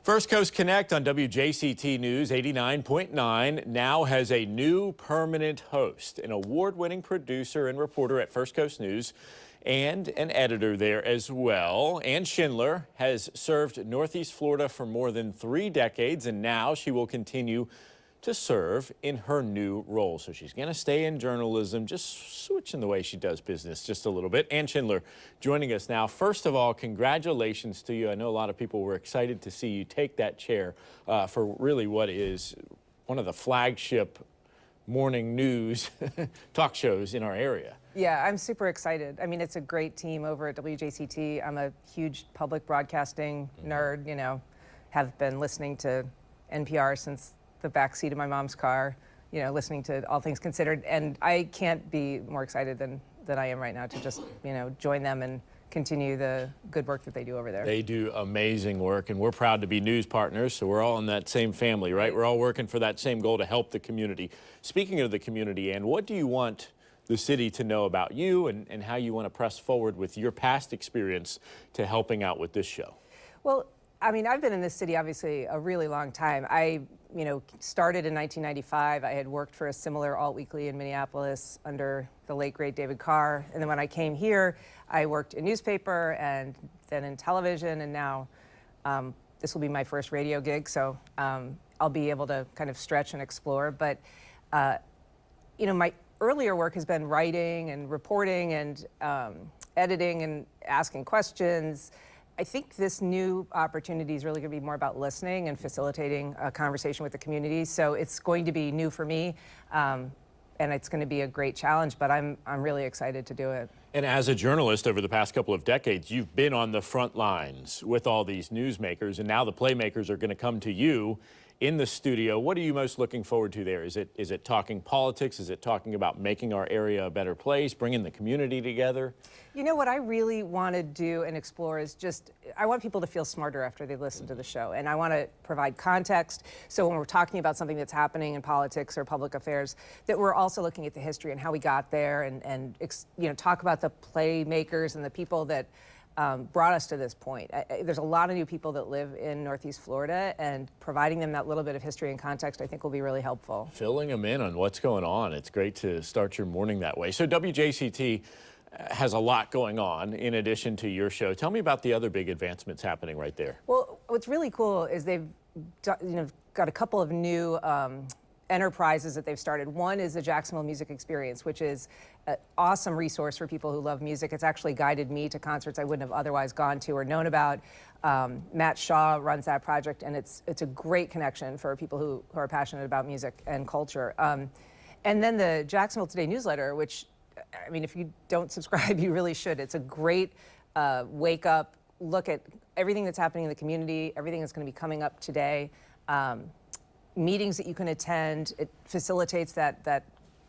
First Coast Connect on WJCT News 89.9 now has a new permanent host, an award-winning producer and reporter at First Coast News and an editor there as well. Ann Schindler has served Northeast Florida for more than 3 decades, and now she will continue to serve in her new role. So she's going to stay in journalism, just switching the way she does business just a little bit. Ann Schindler joining us now. First of all, congratulations to you. I know a lot of people were excited to see you take that chair for really what is one of the flagship morning news talk shows in our area. Yeah, I'm super excited. I mean, it's a great team over at WJCT. I'm a huge public broadcasting nerd, you know, have been listening to NPR since the backseat of my mom's car, you know, listening to All Things Considered, and I can't be more excited than I am right now to just, you know, join them and continue the good work that they do over there. They do amazing work, and we're proud to be news partners, so we're all in that same family, right? We're all working for that same goal to help the community. Speaking of the community, Ann, what do you want the city to know about you and how you want to press forward with your past experience to helping out with this show? Well, I mean, I've been in this city, obviously, a really long time. I, you know, started in 1995. I had worked for a similar alt weekly in Minneapolis under the late, great David Carr. And then when I came here, I worked in newspaper and then in television. And now this will be my first radio gig. So I'll be able to kind of stretch and explore. But, you know, my earlier work has been writing and reporting and editing and asking questions. I think this new opportunity is really going to be more about listening and facilitating a conversation with the community. So it's going to be new for me, and it's going to be a great challenge, but I'm really excited to do it. And as a journalist over the past couple of decades, you've been on the front lines with all these newsmakers, and now the playmakers are going to come to you in the studio. What are you most looking forward to there? Is it talking politics? Is it talking about making our area a better place, bringing the community together? You know, what I really want to do and explore is just, I want people to feel smarter after they listen to the show. And I want to provide context. So when we're talking about something that's happening in politics or public affairs, that we're also looking at the history and how we got there and you know, talk about the playmakers and the people that brought us to this point. There's a lot of new people that live in Northeast Florida, and providing them that little bit of history and context, I think, will be really helpful. Filling them in on what's going on. It's great to start your morning that way. So WJCT has a lot going on in addition to your show. Tell me about the other big advancements happening right there. Well, what's really cool is they've got a couple of new enterprises that they've started. One is the Jacksonville Music Experience, which is an awesome resource for people who love music. It's actually guided me to concerts I wouldn't have otherwise gone to or known about. Matt Shaw runs that project, and it's a great connection for people who are passionate about music and culture. And then the Jacksonville Today newsletter, which, I mean, if you don't subscribe, you really should. It's a great wake up, look at everything that's happening in the community, everything that's going to be coming up today. Meetings that you can attend. It facilitates that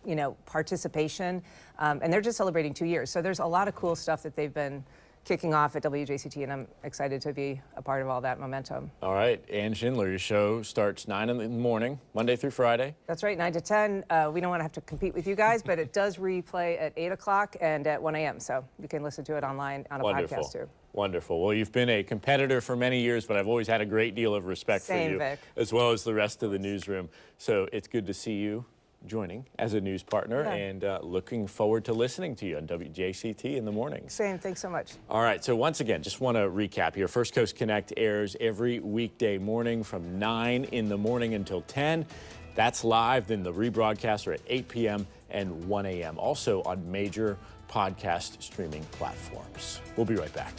you know, participation, and they're just celebrating 2 years. So there's a lot of cool stuff that they've been kicking off at WJCT, and I'm excited to be a part of all that momentum. All right, Ann Schindler, your show starts 9 in the morning, Monday through Friday. That's right, 9 to 10. We don't want to have to compete with you guys, but it does replay at 8 o'clock and at 1 a.m., so you can listen to it online on a podcast too. Wonderful. Well, you've been a competitor for many years, but I've always had a great deal of respect for you, Vic. as well as the rest of the newsroom. So it's good to see you joining as a news partner, yeah. And looking forward to listening to you on WJCT in the mornings. Same. Thanks so much. All right. So once again, just want to recap here. First Coast Connect airs every weekday morning from 9 in the morning until 10. That's live. Then the rebroadcasts are at 8 p.m. and 1 a.m. Also on major podcast streaming platforms. We'll be right back.